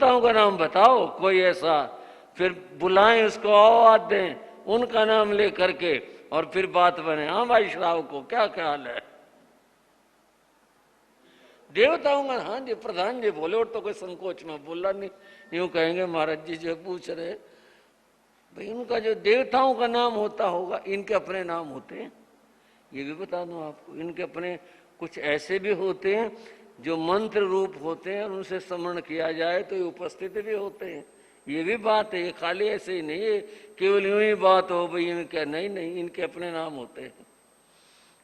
देवताओं का नाम बताओ कोई ऐसा, फिर बुलाएं उसको, आवाज दें उनका नाम ले करके और फिर बात बने। हाँ भाई श्रावक को क्या ख्याल है? देवताओं का, हाँ जी प्रधान जी बोले, और तो कोई संकोच में बोला नहीं। यूं कहेंगे महाराज जी जो पूछ रहे भाई, उनका जो देवताओं का नाम होता होगा, इनके अपने नाम होते हैं। ये भी बता दूं आपको, इनके अपने कुछ ऐसे भी होते हैं जो मंत्र रूप होते हैं और उनसे स्मरण किया जाए तो ये उपस्थित भी होते हैं। ये भी बात है, ये खाली ऐसे ही नहीं है केवल यूं ही बात हो भाई इनके, नहीं नहीं, इनके अपने नाम होते हैं।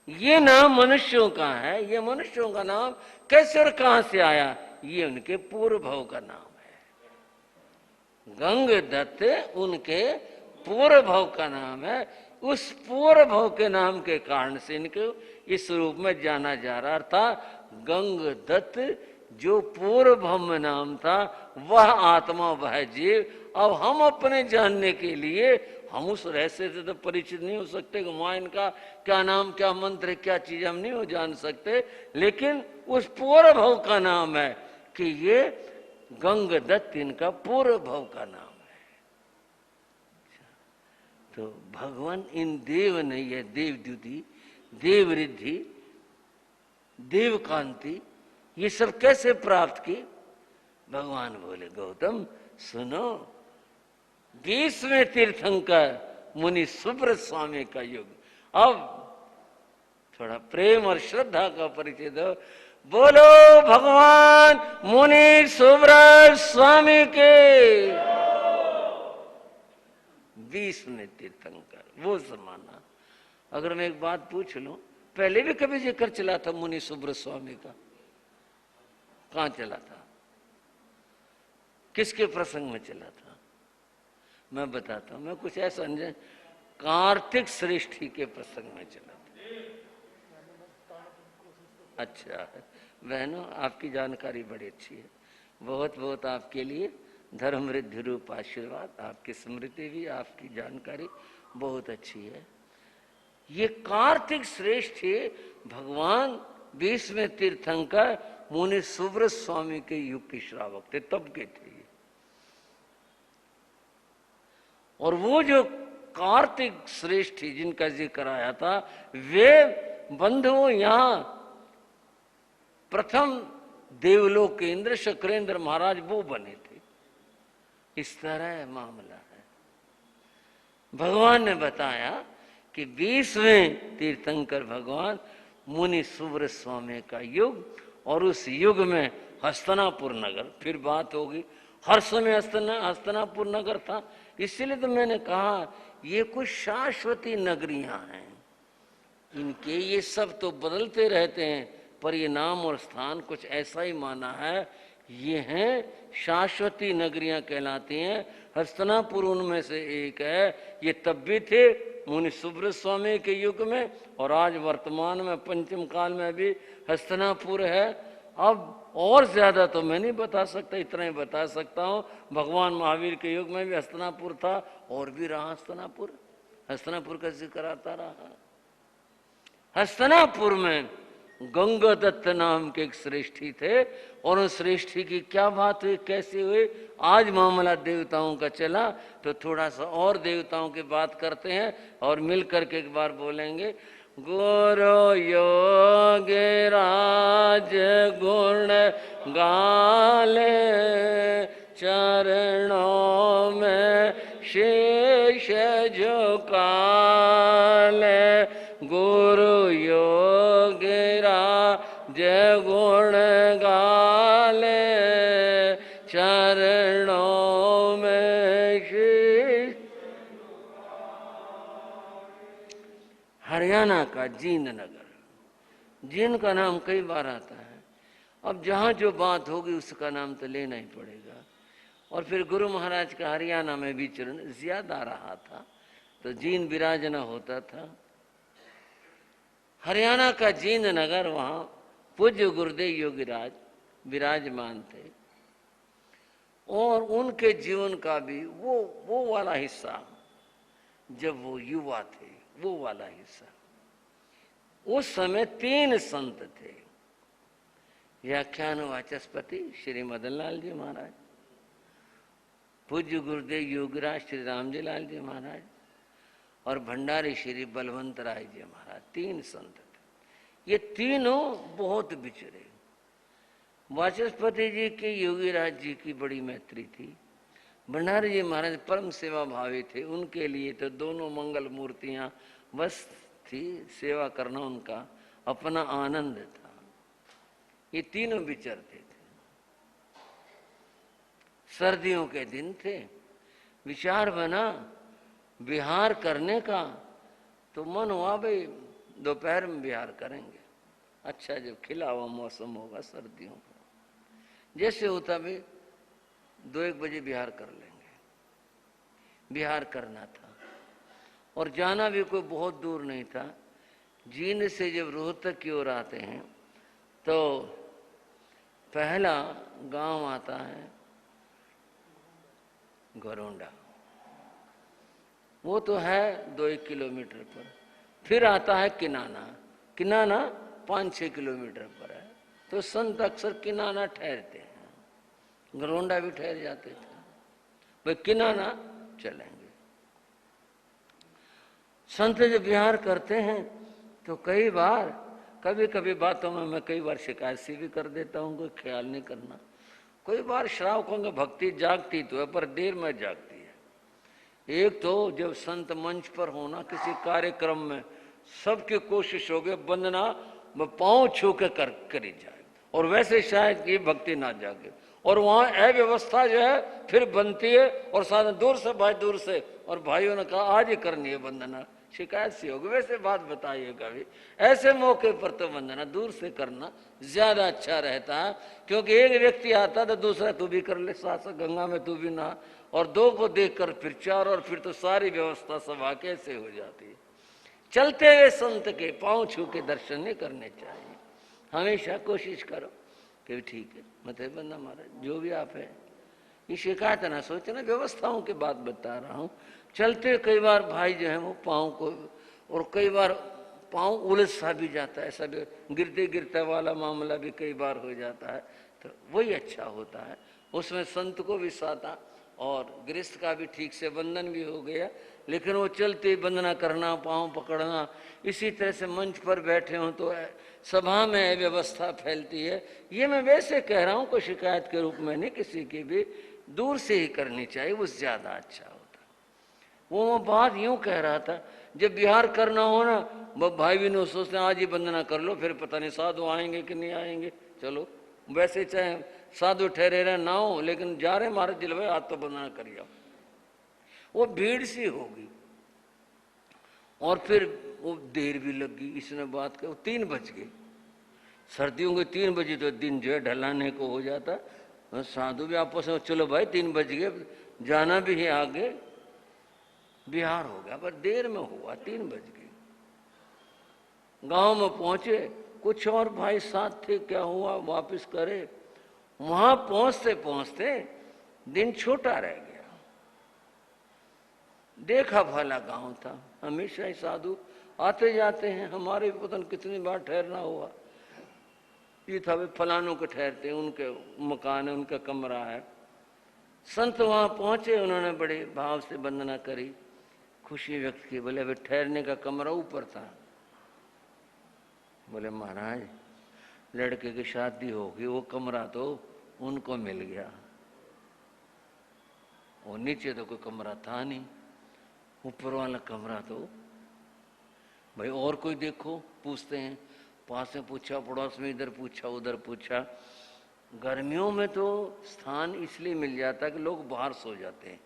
ये नाम मनुष्यों का है, ये मनुष्यों का नाम कैसे और कहां से आया? ये उनके पूर्व भव का नाम है। गंगदत्त उनके पूर्व भव का नाम है। उस पूर्व भव के नाम के कारण से इनको इस रूप में जाना जा रहा था। गंगदत्त जो पूर्व भव में नाम था, वह आत्मा, वह जीव। अब हम अपने जानने के लिए हम उस रहस्य से तो परिचित नहीं हो सकते कि वहां इनका क्या नाम, क्या मंत्र, क्या चीज हम नहीं हो जान सकते, लेकिन उस पूर्व भव का नाम है कि ये गंगदत्त इनका पूर्व भव का नाम है। तो भगवान इन देव नहीं है, देवद्युति, देवरिद्धि, देवकांति, ये सब कैसे प्राप्त की? भगवान बोले गौतम सुनो, 20वें तीर्थंकर मुनि सुब्रत स्वामी का युग। अब थोड़ा प्रेम और श्रद्धा का परिचय दो। बोलो भगवान मुनि सुब्रत स्वामी के। 20वें तीर्थंकर, वो जमाना। अगर मैं एक बात पूछ लूं, पहले भी कभी जिक्र चला था मुनि सुब्रत स्वामी का? कहां चला था? किसके प्रसंग में चला था? मैं बताता हूं, मैं कुछ ऐसा नहीं, कार्तिक श्रेष्ठी के प्रसंग में चला था। अच्छा बहनों, आपकी जानकारी बड़ी अच्छी है, बहुत बहुत आपके लिए धर्म वृद्धि रूप आशीर्वाद। आपकी स्मृति भी, आपकी जानकारी बहुत अच्छी है। ये कार्तिक श्रेष्ठ भगवान 20वें तीर्थंकर मुनि सुब्रत स्वामी के युग के श्रावक थे, तब के थे। और वो जो कार्तिक श्रेष्ठ जिनका जिक्र आया था, वे बंधु यहां प्रथम देवलोक के इंद्र शक्रेंद्र महाराज वो बने थे। इस तरह मामला है। भगवान ने बताया कि 20वें तीर्थंकर भगवान मुनि सुब्रत स्वामी का युग, और उस युग में हस्तिनापुर नगर, फिर बात होगी, हर समय हस्तिनापुर नगर था। इसलिए तो मैंने कहा ये कुछ शाश्वती नगरियां हैं, इनके ये सब तो बदलते रहते हैं, पर ये नाम और स्थान कुछ ऐसा ही माना है, ये हैं शाश्वती नगरियां कहलाती हैं। हस्तिनापुर उनमें से एक है। ये तब भी थे मुनि सुब्रत स्वामी के युग में, और आज वर्तमान में पंचम काल में भी हस्तिनापुर है। अब और ज्यादा तो मैं नहीं बता सकता, इतना ही बता सकता हूँ, भगवान महावीर के युग में भी हस्तिनापुर था, और भी रहा हस्तिनापुर। हस्तिनापुर का जिक्र आता रहा। हस्तिनापुर में गंगदत्त नाम के एक श्रेष्ठी थे, और उस श्रेष्ठी की क्या बात हुई, कैसे हुई, आज मामला देवताओं का चला, तो थोड़ा सा और देवताओं की बात करते हैं और मिल करके एक बार बोलेंगे। गुरु योगीराज गुण गाले, चरणों में शीश झुकाले। गुरु योगीराज गुण गाले, चरणों में शीश। हरियाणा का जींद नगर, जींद का नाम कई बार आता है। अब जहां जो बात होगी उसका नाम तो लेना ही पड़ेगा। और फिर गुरु महाराज का हरियाणा में विचरण ज्यादा रहा था, तो जींद विराजना होता था। हरियाणा का जींद नगर, वहां पूज्य गुरुदेव योगीराज विराजमान थे, और उनके जीवन का भी वो वाला हिस्सा, जब वो युवा थे, वो वाला हिस्सा। उस समय 3 संत थे। व्याख्यान वाचस्पति श्री मदन लाल जी महाराज, पूज्य गुरुदेव योगीराज श्री रामजी लाल जी महाराज और भंडारी श्री बलवंत राय जी महाराज, 3 संत थे। ये तीनों बहुत बिछड़े। वाचस्पति जी की योगीराज जी की बड़ी मैत्री थी। भंडारी जी महाराज परम सेवा भावी थे, उनके लिए तो दोनों मंगल मूर्तियां बस थी, सेवा करना उनका अपना आनंद था। ये तीनों विचरते थे। सर्दियों के दिन थे, विचार बना विहार करने का, तो मन हुआ भाई दोपहर में विहार करेंगे। अच्छा, जब खिला हुआ मौसम होगा सर्दियों का, जैसे होता भी 2-1 बजे विहार कर लेंगे। विहार करना था और जाना भी कोई बहुत दूर नहीं था। जींद से जब रोहतक की ओर आते हैं तो पहला गांव आता है घरोंडा, वो तो है 2-1 किलोमीटर पर। फिर आता है किनाना, किनाना 5-6 किलोमीटर पर है। तो संत अक्सर किनाना ठहरते हैं, घरोंडा भी ठहर जाते थे, भाई किनाना चलेंगे। संत जब विहार करते हैं तो कई बार, कभी कभी बातों में मैं कई बार शिकायत सी भी कर देता हूँ, कोई ख्याल नहीं करना। कोई बार श्रावकों की भक्ति जागती तो है, पर देर में जागती है। एक तो जब संत मंच पर होना किसी कार्यक्रम में, सबकी कोशिश हो गई वंदना पांव छू के करी जाए, और वैसे शायद ये भक्ति ना जागे, और वहाँ अव्यवस्था जो है फिर बनती है, और साथ दूर से भाई दूर से, और भाइयों ने कहा आज ही करनी है वंदना, शिकायत सी होगी। वैसे बात बताइए कभी, ऐसे मौके पर तो वंदना दूर से करना ज्यादा अच्छा रहता है, क्योंकि एक व्यक्ति आता तो दूसरा तू भी कर ले, साथ गंगा में तू भी नहा, और 2 को देखकर फिर 4, और फिर तो सारी व्यवस्था सभा कैसे हो जाती है। चलते हुए संत के पांव छू के दर्शन नहीं करने चाहिए। हमेशा कोशिश करो कि ठीक है मतलब बंदा महाराज जो भी आप है, ये शिकायत ना सोचना, व्यवस्थाओं की बात बता रहा हूँ। चलते कई बार भाई जो है वो पाँव को, और कई बार पाँव उलझ सा भी जाता है, ऐसा भी गिरते गिरते वाला मामला भी कई बार हो जाता है, तो वही अच्छा होता है। उसमें संत को भी साथा और गृहस्थ का भी ठीक से बंधन भी हो गया, लेकिन वो चलते वंदना करना, पाँव पकड़ना, इसी तरह से मंच पर बैठे हों तो सभा में व्यवस्था फैलती है। ये मैं वैसे कह रहा हूँ, कोई शिकायत के रूप में नहीं, किसी की भी दूर से ही करनी चाहिए, वो ज़्यादा अच्छा होता। वो बात यूँ कह रहा था, जब विहार करना हो ना, भाई भी नहीं सोचते आज ही वंदना कर लो, फिर पता नहीं साधु आएंगे कि नहीं आएंगे। चलो वैसे चाहे साधु ठहरे रहे ना हो, लेकिन जा रहे महाराज जिल भाई आज तो वंदना करिए। वो भीड़ सी होगी, और फिर वो देर भी लग गई। इसने बात कर 3 बज गए, सर्दियों के 3 बजे तो दिन जो है ढलाने को हो जाता। साधु भी आपस में चलो भाई 3 बज गए, जाना भी है आगे, बिहार हो गया, पर देर में हुआ, 3 बज गए। गांव में पहुंचे, कुछ और भाई साथ थे, क्या हुआ वापस करे। वहां पहुंचते पहुंचते दिन छोटा रह गया। देखा भला गांव था, हमेशा ही साधु आते जाते हैं, हमारे पता नहीं कितनी बार ठहरना हुआ। ये था वे फलानों के ठहरते, उनके मकान है, उनका कमरा है। संत वहां पहुंचे, उन्होंने बड़े भाव से वंदना करी, खुशी व्यक्त की। बोले वे ठहरने का कमरा ऊपर था। बोले महाराज लड़के की शादी होगी, वो कमरा तो उनको मिल गया, और नीचे तो कोई कमरा था नहीं, ऊपर वाला कमरा तो भाई और कोई देखो। पूछते हैं, पास में पूछा, पड़ोस में इधर पूछा उधर पूछा। गर्मियों में तो स्थान इसलिए मिल जाता है कि लोग बाहर सो जाते हैं,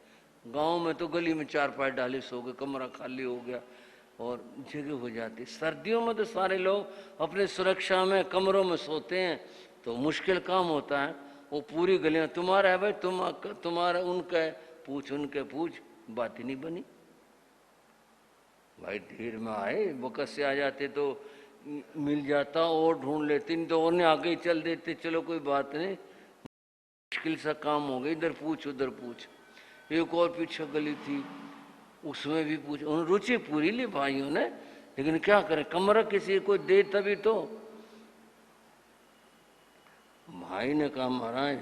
गांव में तो गली में 4 पाए डाले सो गए, कमरा खाली हो गया और जगह हो जाती। सर्दियों में तो सारे लोग अपने सुरक्षा में कमरों में सोते हैं, तो मुश्किल काम होता है। वो पूरी गलियां तुम्हारा है भाई, तुम्हारा उनका है, पूछ उनके पूछ, बात ही नहीं बनी। भाई देर में आए, वक़्त से आ जाते तो मिल जाता, और ढूंढ लेते, नहीं तो और ने आगे ही चल देते, चलो कोई बात नहीं, मुश्किल सा काम हो गया, इधर पूछ उधर पूछ। एक और पीछे गली थी, उसमें भी पूछ, उन्होंने रुचि पूरी ली भाइयों ने, लेकिन क्या करें, कमरा किसी को दे तभी तो। भाई ने कहा महाराज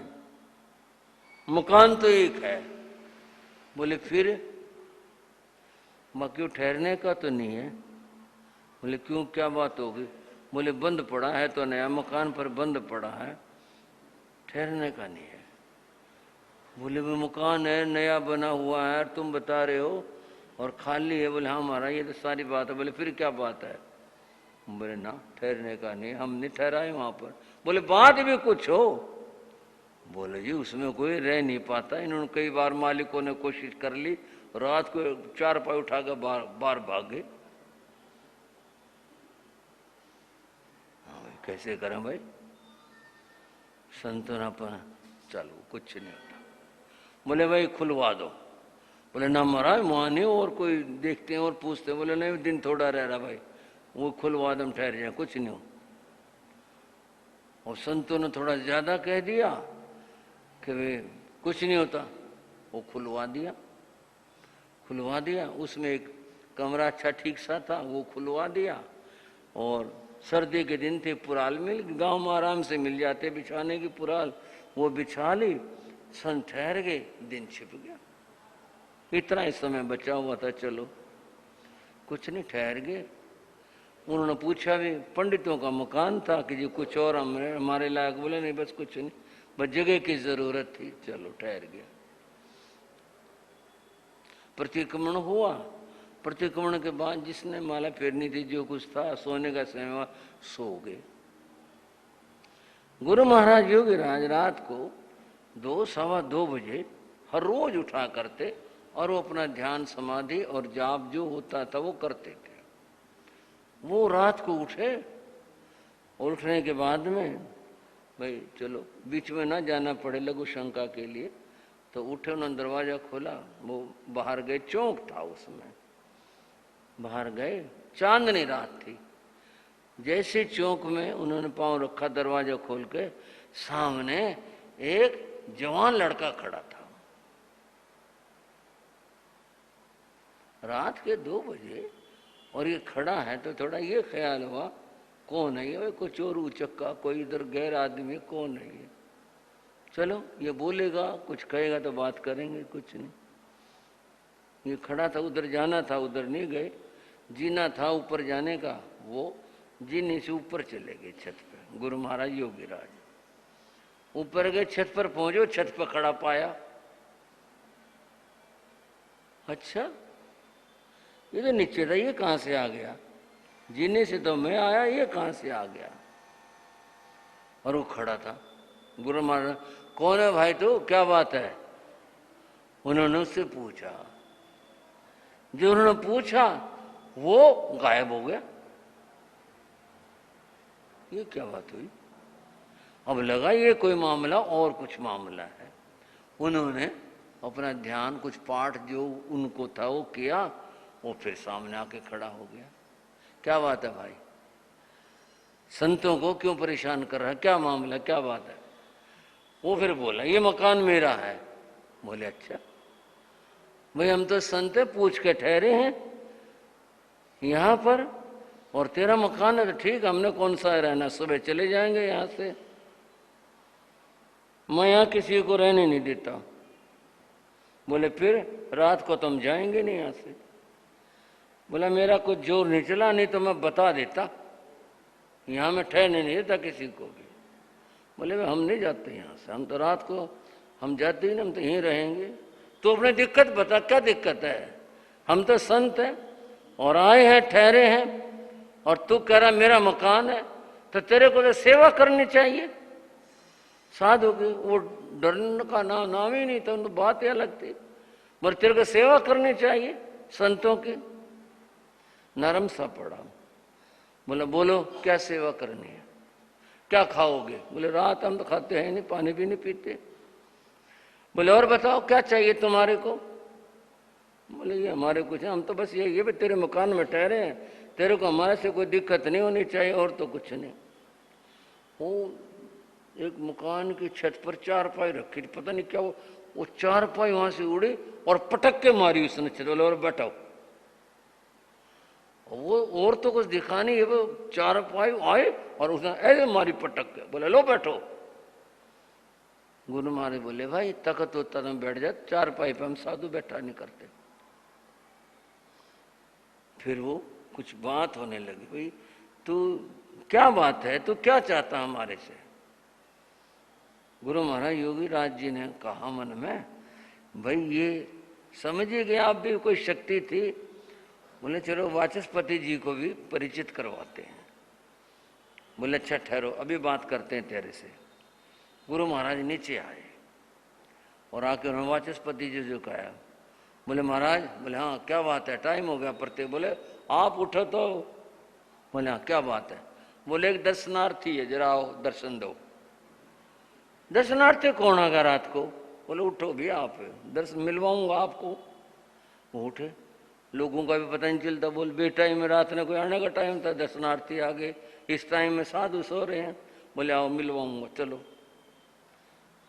मकान तो एक है, बोले फिर? मैं क्यों ठहरने का तो नहीं है। बोले क्यों, क्या बात होगी? बोले बंद पड़ा है तो नया मकान पर बंद पड़ा है, ठहरने का नहीं है। बोले वो मकान है नया बना हुआ है तुम बता रहे हो और खाली है। बोले हाँ महाराज ये तो सारी बात है। बोले फिर क्या बात है? बोले ना ठहरने का नहीं, हम नहीं ठहराए वहां पर। बोले बात भी कुछ हो? बोले जी उसमें कोई रह नहीं पाता, इन्होंने कई बार मालिकों ने कोशिश कर ली, रात को चारपाई उठाकर बार भागे। हाँ कैसे करें भाई? संतनापन चलो कुछ नहीं होता। बोले भाई खुलवा दो। बोले ना महाराज वहां नहीं और कोई देखते हैं और पूछते हैं। बोले नहीं दिन थोड़ा रह रहा भाई, वो खुलवा दम ठहर जाए कुछ नहीं हो। और संतों ने थोड़ा ज्यादा कह दिया कि भाई कुछ नहीं होता, वो खुलवा दिया। खुलवा दिया, उसमें एक कमरा अच्छा ठीक सा था वो खुलवा दिया। और सर्दी के दिन थे, पुराल मिल गांव में आराम से मिल जाते बिछाने की पुराल, वो बिछा ली। सन ठहर गए, दिन छिप गया। इतना ही समय बचा हुआ था, चलो कुछ नहीं ठहर गए। उन्होंने पूछा भी, पंडितों का मकान था कि जी कुछ और हमारे लायक? बोले नहीं बस कुछ नहीं, बस जगह की जरूरत थी, चलो ठहर गया। प्रतिक्रमण हुआ। प्रतिक्रमण के बाद जिसने माला फेरनी थी, जो कुछ था, सोने का समय हुआ, सो गए। गुरु महाराज योगीराज रात को 2 सवा 2 बजे हर रोज उठा करते और वो अपना ध्यान समाधि और जाप जो होता था वो करते थे। वो रात को उठे, उठने के बाद में भाई चलो बीच में ना जाना पड़े लघु शंका के लिए, तो उठे, उन्होंने दरवाजा खोला, वो बाहर गए, चौक था उसमें, बाहर गए, चांदनी रात थी। जैसे चौक में उन्होंने पांव रखा दरवाजा खोल के, सामने एक जवान लड़का खड़ा था। रात के 2 बजे और ये खड़ा है, तो थोड़ा ये ख्याल हुआ कौन है ये, कोई चोर उचक्का, कोई इधर गैर आदमी, कौन है ये? चलो ये बोलेगा कुछ कहेगा तो बात करेंगे, कुछ नहीं। ये खड़ा था, उधर जाना था, उधर नहीं गए। जीना था ऊपर जाने का, वो जीने से ऊपर चले गए छत पे। गुरु महाराज योगीराज ऊपर गए, छत पर पहुंचे, छत पर खड़ा पाया। अच्छा ये तो नीचे था, ये कहां से आ गया? जीने से तो मैं आया, ये कहां से आ गया? और वो खड़ा था। गुरु महाराज कौन है भाई तू, क्या बात है? उन्होंने उससे पूछा। जो उन्होंने पूछा वो गायब हो गया। ये क्या बात हुई? अब लगा ये कोई मामला और कुछ मामला है। उन्होंने अपना ध्यान, कुछ पाठ जो उनको था वो किया, वो फिर सामने आके खड़ा हो गया। क्या बात है भाई, संतों को क्यों परेशान कर रहा है, क्या मामला, क्या बात है? वो फिर बोला ये मकान मेरा है। बोले अच्छा भाई, हम तो संत है, पूछ के ठहरे हैं यहाँ पर, और तेरा मकान है तो ठीक, हमने कौन सा रहना, सुबह चले जाएंगे यहाँ से, मैं यहाँ किसी को रहने नहीं देता। बोले फिर रात को तुम जाएंगे नहीं यहाँ से? बोला मेरा कुछ जोर नहीं चला, नहीं तो मैं बता देता, यहाँ मैं ठहरने नहीं देता किसी को भी। बोले हम नहीं जाते यहाँ से, हम तो रात को हम जाते ही नहीं, हम तो यहीं रहेंगे। तो अपनी दिक्कत बता, क्या दिक्कत है? हम तो संत हैं और आए हैं, ठहरे हैं, और तू कह रहा मेरा मकान है, तो तेरे को तो सेवा करनी चाहिए। साधु की वो डरने का नाम ही नहीं था, तो बात ही अलग थी। मगर तेरे को सेवा करनी चाहिए संतों की। नरम सा पड़ा। बोला बोलो क्या सेवा करनी है, क्या खाओगे? बोले रात हम तो खाते हैं नहीं, पानी भी नहीं पीते। बोले और बताओ क्या चाहिए तुम्हारे को? बोले ये हमारे कुछ है, हम तो बस ये भी तेरे मकान में ठहरे हैं, तेरे को हमारे से कोई दिक्कत नहीं होनी चाहिए, और तो कुछ नहीं। वो एक मकान की छत पर चारपाई रखी थी, पता नहीं क्या वो चारपाई वहां से उड़ी और पटक के मारी उसने छत। बोले और बैठो। वो और तो कुछ दिखा नहीं है, वो चारपाई आए और उसने ऐसे मारी पटक के। बोले लो बैठो। गुरु महाराज बोले भाई तख्त उत्तर में बैठ जा, चारपाई पे हम साधु बैठा नहीं करते। फिर वो कुछ बात होने लगी, भाई तू क्या बात है, तू क्या चाहता हमारे से? गुरु महाराज योगी राज जी ने कहा मन में, भाई ये समझिए कि आप भी कोई शक्ति थी। बोले चलो वाचस्पति जी को भी परिचित करवाते हैं। बोले अच्छा ठहरो, अभी बात करते हैं तेरे से। गुरु महाराज नीचे आए और आके उन्होंने वाचस्पति जी जो कहा। बोले महाराज, बोले हाँ क्या बात है, टाइम हो गया पढ़ते। बोले आप उठो तो। बोले हाँ क्या बात है? बोले एक दर्शनार्थी है, जरा आओ दर्शन दो। दर्शनार्थी कौन आ गया रात को? बोले उठो भी आप, दर्शन मिलवाऊंगा आपको। वो उठे, लोगों का भी पता नहीं चलता। बोल बेटाइम में रात में कोई आने का टाइम था, दर्शनार्थी आ गए, इस टाइम में साधु सो रहे हैं। बोले आओ मिलवाऊंगा, चलो।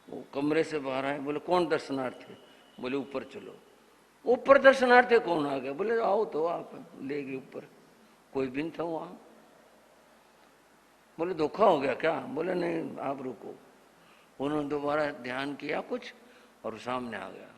वो कमरे से बाहर आए। बोले कौन दर्शनार्थी? बोले ऊपर चलो। ऊपर दर्शनार्थी कौन आ गया? बोले आओ तो आप, ले गए ऊपर। कोई भी नहीं था वहां। बोले धोखा हो गया क्या? बोले नहीं आप रुको। उन्होंने दोबारा ध्यान किया कुछ और सामने आ गया।